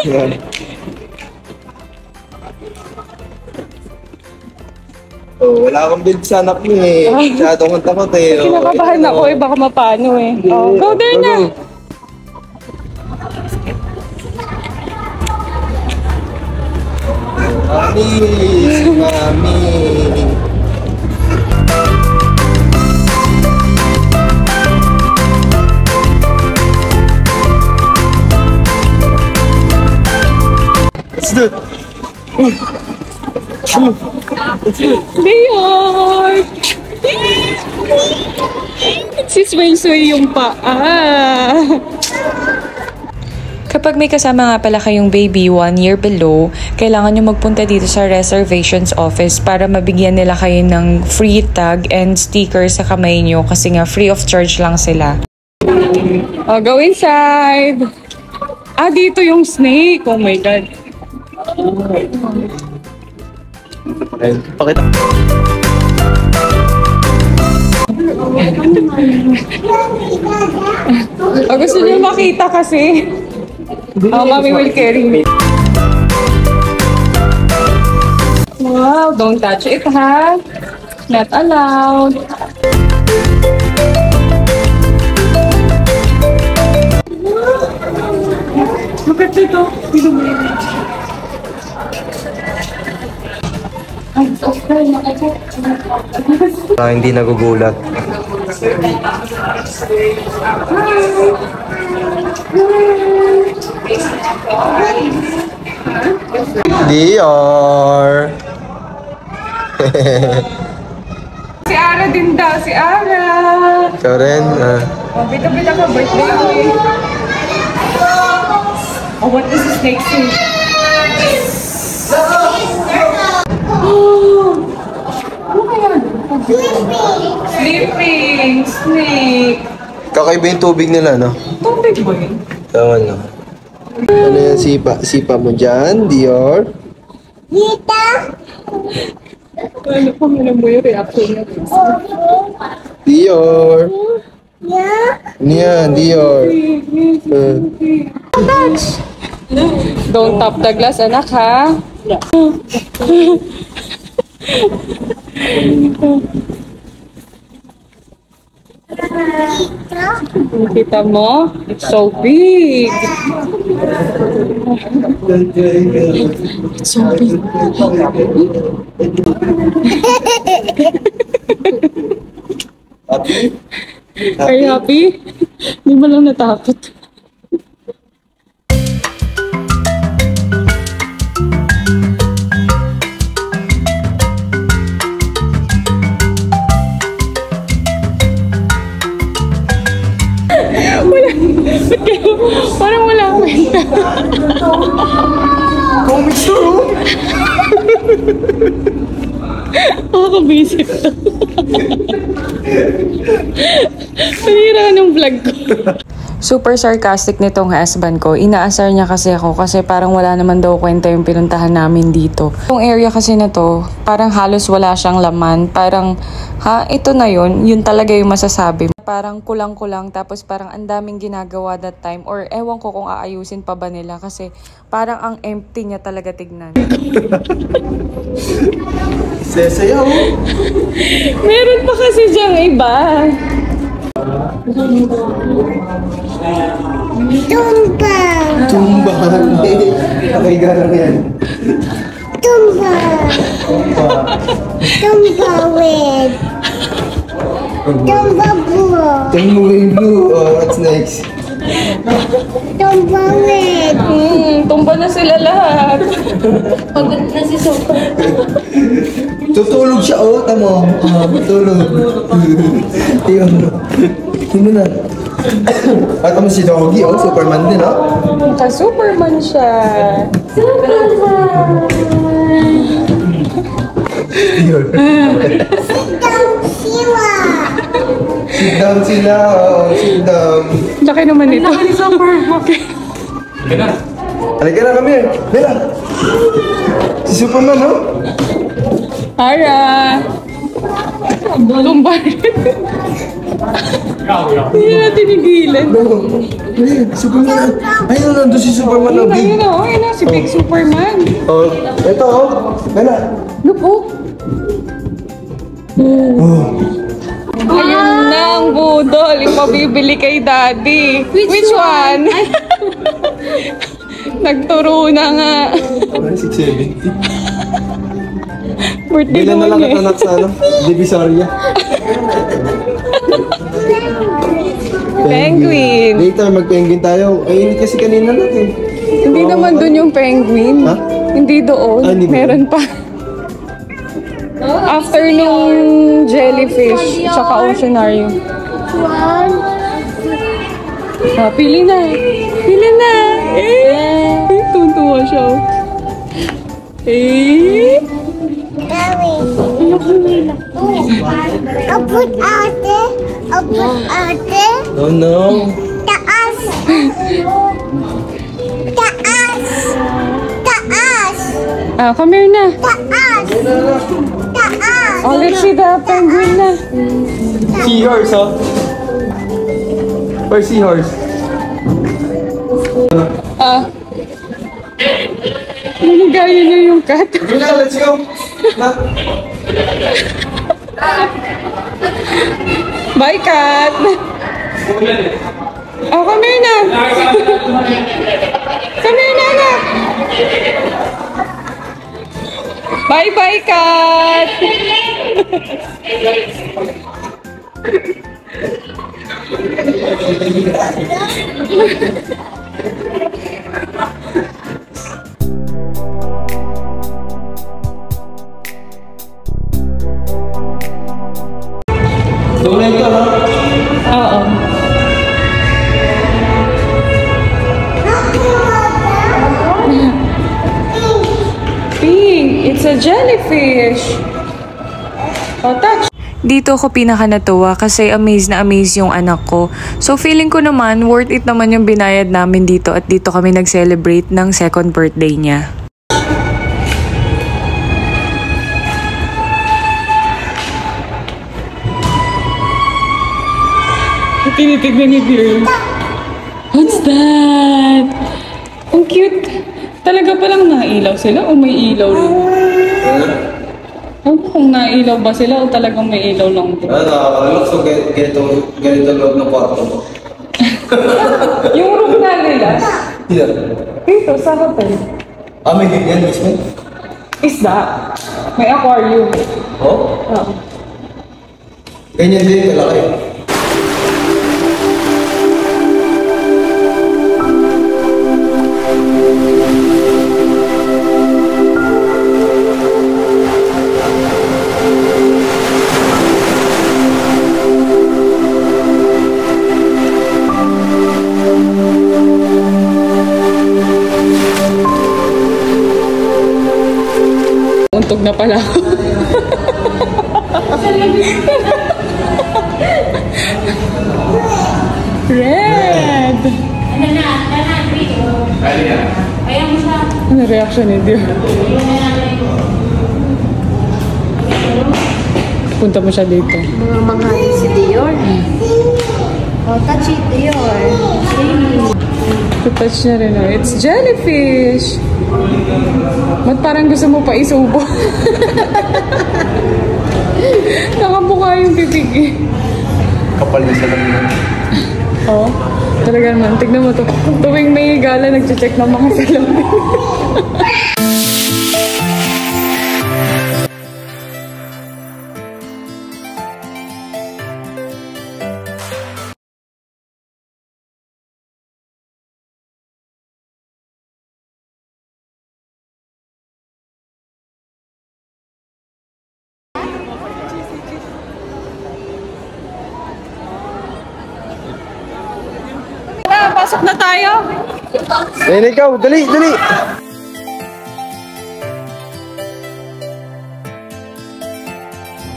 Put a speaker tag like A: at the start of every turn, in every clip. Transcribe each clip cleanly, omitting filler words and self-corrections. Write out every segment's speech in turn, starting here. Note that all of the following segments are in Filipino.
A: Yan. Oh, wala akong build sa anak mo eh. Masyadong kang takot eh.
B: Kinakabahan ako eh, baka mapano eh. Oh, go there na!
A: Mami! Si Mami! Let's do it!
B: Leon! Sisway-sway yung paa. Kapag may kasama nga pala kayong baby 1 year below, kailangan nyo magpunta dito sa reservations office para mabigyan nila kayo ng free tag and sticker sa kamay nyo kasi nga free of charge lang sila. Oh, go inside! Ah, dito yung snake! Oh my God!
A: Ayun, pakita.
B: Oh, gusto nyo makita kasi. Oh, mommy will carry me. Wow, don't touch it, ha? Not allowed. Look at ito.
A: Hindi nagugulat. Dior!
B: Si Ara din daw, si Ara!
A: Ikaw rin?
B: Oh, bita-bita ka, birthday mo eh. Oh, what does the snake say? Ano kaya? Sleeping! Snake!
A: Kakaiba yung tubig nila, no?
B: Tubig mo eh.
A: Tama, no? Ano yan, sipa? Sipa mo dyan, Dior?
B: Ano pa mo yung reaction niya?
A: Dior! Ano yan, Dior?
B: Touch! Don't tap the glass, anak, ha? Kita mo? It's so big. It's so big.
A: Happy?
B: Are you happy? Hindi mo lang natakot. Parang wala kwenta.
A: Comics to!
B: Nakaka-busy ito. Panira ng vlog ko. Super sarcastic nitong husband ko. Inaasar niya kasi ako kasi parang wala naman daw kwenta yung pinuntahan namin dito. Yung area kasi na to, parang halos wala siyang laman. Parang, ito na yun talaga yung masasabi. Parang kulang-kulang tapos parang ang daming ginagawa that time or ewan ko kung aayusin pa ba nila kasi parang ang empty niya talaga tignan.
A: Sasayaw!
B: Meron pa kasi diyang iba.
C: Tumba!
A: Tumba! Okay, gano'n yan.
C: Tumba!
A: Tumba!
C: Tumba with! Tumba blue!
A: Tumba blue! Oh, what's next?
C: Tumba with!
B: Tumba na sila lahat.
C: Pagod na si Sopa.
A: Tutulog siya, oh, tamo. Tutulog. Tingnan mo. Tingnan na. At tamo si Doggy, oh, Superman din, oh.
B: Ka-Superman siya. Superman!
A: Sit down sila, oh, sit down.
B: Laki naman ito. Laki ni Superman.
A: Halika na kami, Bella. Si Superman, oh.
B: Ara! Tumbar. Hindi na tinigilan.
A: Superman. Ayun, nandun si Superman na big.
B: Ayun na, si Big Superman.
A: Oh, ito oh. Gana.
B: Look, oh. Ayun na ang budol. Ipabibili kay Daddy. Which one? Nagturo na nga.
A: 670.
B: Birthday
A: Bilan na lang
B: naman eh.
A: katanak sa ano? Divisoria.
B: Penguin.
A: Later, mag-penguin tayo. Ay, init kasi kanina natin.
B: Hindi naman dun yung penguin.
A: Ha?
B: Hindi doon.
A: Ah, hindi doon.
B: Meron pa. After nung jellyfish, tsaka oceanarium. Ah, pili na. Pili na. Tuntua siya.
C: Abot ate. Abot ate.
A: Oh no.
C: Taas. Taas. Taas.
B: Ah, come here na.
C: Taas. Taas.
B: Oh, let's see the penguin na.
A: Seahorse, oh. Where's seahorse?
B: Ah. Nanigaya niya yung cat.
A: Juna, let's go. Na.
B: Bye, cat. Oh, come here na. Come here na, anak. Bye-bye, cat.
A: Tunay ka, ha?
B: Oo. Pink, it's a jellyfish. Oh, touch. Dito ako pinaka natuwa kasi amaze na amaze yung anak ko. So feeling ko naman worth it naman yung binayad namin dito at dito kami nag-celebrate ng second birthday niya. Tinitignan ni Dear. What's that? Ang cute. Talaga palang nailaw sila o may ilaw rin? Ano kung nailaw ba sila o talagang may ilaw lang din?
A: Nakaka-relax. So, ganito loob ng kwarto.
B: Yung room na nila,
A: Here.
B: dito sa hotel,
A: May ganyan mismo?
B: isda. May aquarium.
A: Oh?
B: Oo.
A: Ganyan din, kalaki.
B: Untog na pala ako. Red! Ano reaction ni Dear? Punta mo siya dito.
C: Mga si Dior. Oh, touch it, Dior.
B: Touch na rin, oh. It's jellyfish! Ba't parang gusto mo pa isubo? Nakabuka yung bibig eh.
A: Kapal na sa lamin.
B: Oo. Talaga naman. Tignan mo to. Tuwing may gala, nag-check ng mga salamin. Pasok na tayo.
A: Ayun ikaw, dali, dali!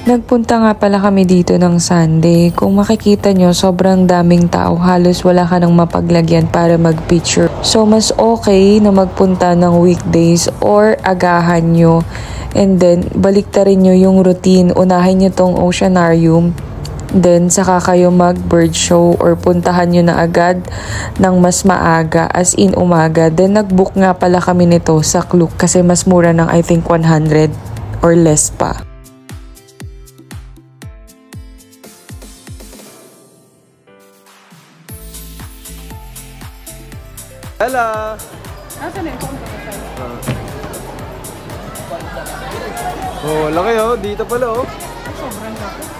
B: Nagpunta nga pala kami dito ng Sunday. Kung makikita nyo, sobrang daming tao. Halos wala ka nang mapaglagyan para mag-picture. So, mas okay na magpunta ng weekdays or agahan nyo And then, baliktarin nyo yung routine. Unahin nyo tong oceanarium. Then, saka kayo mag-bird show or puntahan nyo na agad ng mas maaga, as in umaga. Then, nag-book nga pala kami nito sa Klook kasi mas mura ng I think 100 or less pa.
A: Hello! Oh, laki oh. Dito pala oh. Sobrang laki.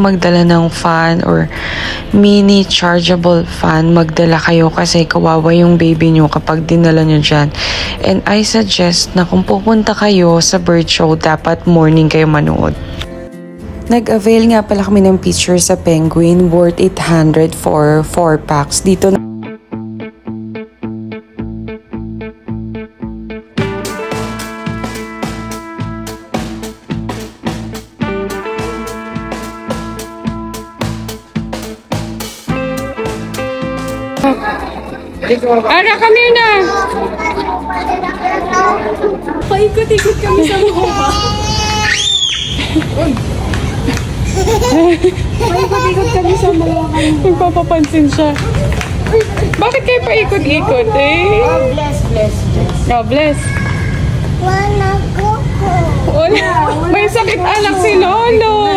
B: Magdala ng fan or mini chargeable fan, magdala kayo kasi kawawa yung baby nyo kapag dinala nyo dyan. And I suggest na kung pupunta kayo sa bird show, dapat morning kayo manood. Nag-avail nga pala kami ng picture sa Penguin, worth 800 for 4 packs. Dito na
D: Ara, come here na! Paikot-ikot kami sa MOA. Paikot-ikot kami sa MOA. Magpapapansin siya. Bakit kayo paikot-ikot eh? God bless.
C: Wala kuko.
D: Wala. May sakit anak si Lolo.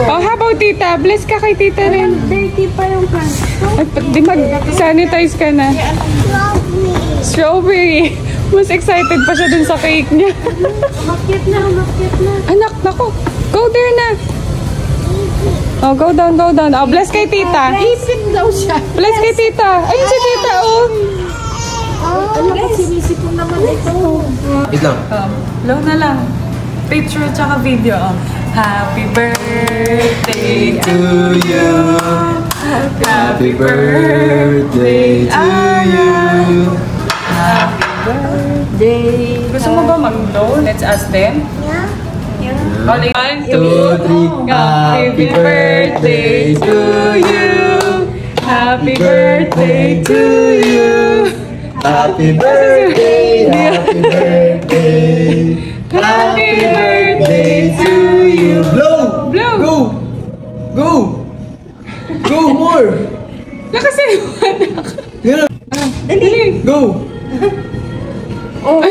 D: Oh, how about tita? Bless ka kay tita rin.
C: Dirty pa yung kanto.
D: At di mag-sanitize ka na. Strawberry. Mas excited pa siya dun sa cake niya.
C: Umakyat na.
D: Anak, nako. Go there na. Oh, go down. Oh, bless kay tita.
C: Isip daw siya.
D: Bless kay tita. Ayun si tita, oh.
C: Ano ba sinisipon naman ito?
A: Wait lang.
D: Low na lang. Picture tsaka video. Happy birthday
A: To you. Happy birthday to you.
C: Day.
D: Gusto mo ba mag-low? Let's ask them.
C: Yeah.
D: Only 1, 2,
A: 2, 3.
D: Happy birthday to you. Happy birthday to you.
A: Happy birthday, happy birthday.
D: Happy birthday to you.
A: Blow!
D: Blow!
A: Go! Go more!
D: Lakasin mo, anak.
A: Ganun.
D: Dali.
A: Go!
D: Oh,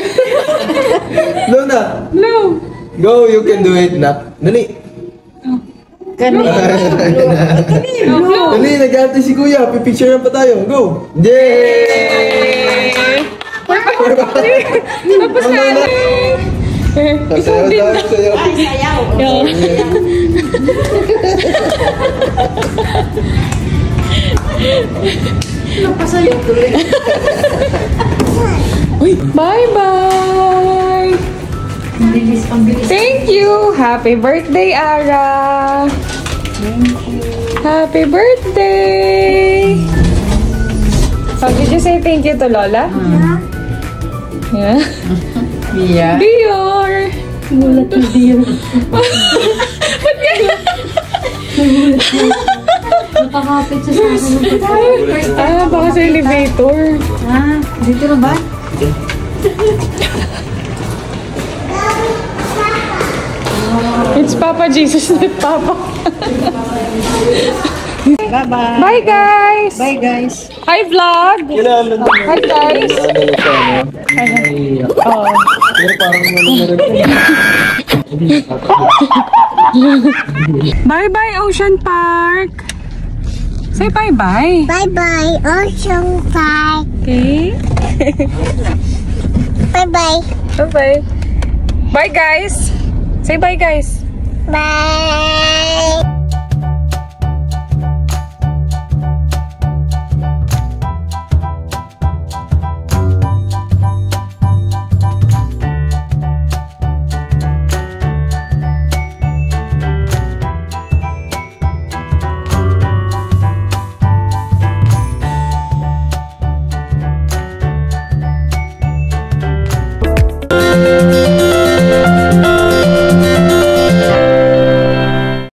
A: Blow na!
D: blow.
A: Go, you can do it, nak. Dali!
D: Oh, blow.
A: Dali, nag-arte si kuya. Pipicture pa tayo. Go! Yay!
D: Tapos na.
A: Sayaw tayo, sayaw.
C: Napasayo tuloy.
D: Bye-bye.
C: Ang bilis.
D: Thank you. Happy birthday, Ara. Happy birthday. So, did you say thank you to Lola? Yeah.
C: Yeah.
D: Bior.
C: Mulat yung deal.
D: Ba't kaya?
C: Nakakapit siya sa akin ng pagkakas.
D: Baka sa elevator.
C: Ah, dito na ba?
B: It's Papa Jesus, not Papa.
C: Bye-bye.
B: Bye, guys!
C: Bye, guys.
B: Hi, vlog! Hi, guys! Oh. Bye-bye, Ocean Park! Say bye-bye.
E: Bye-bye, Ocean Park.
B: Okay?
E: Bye-bye.
B: Bye-bye. Bye, guys! Say bye, guys!
E: Bye.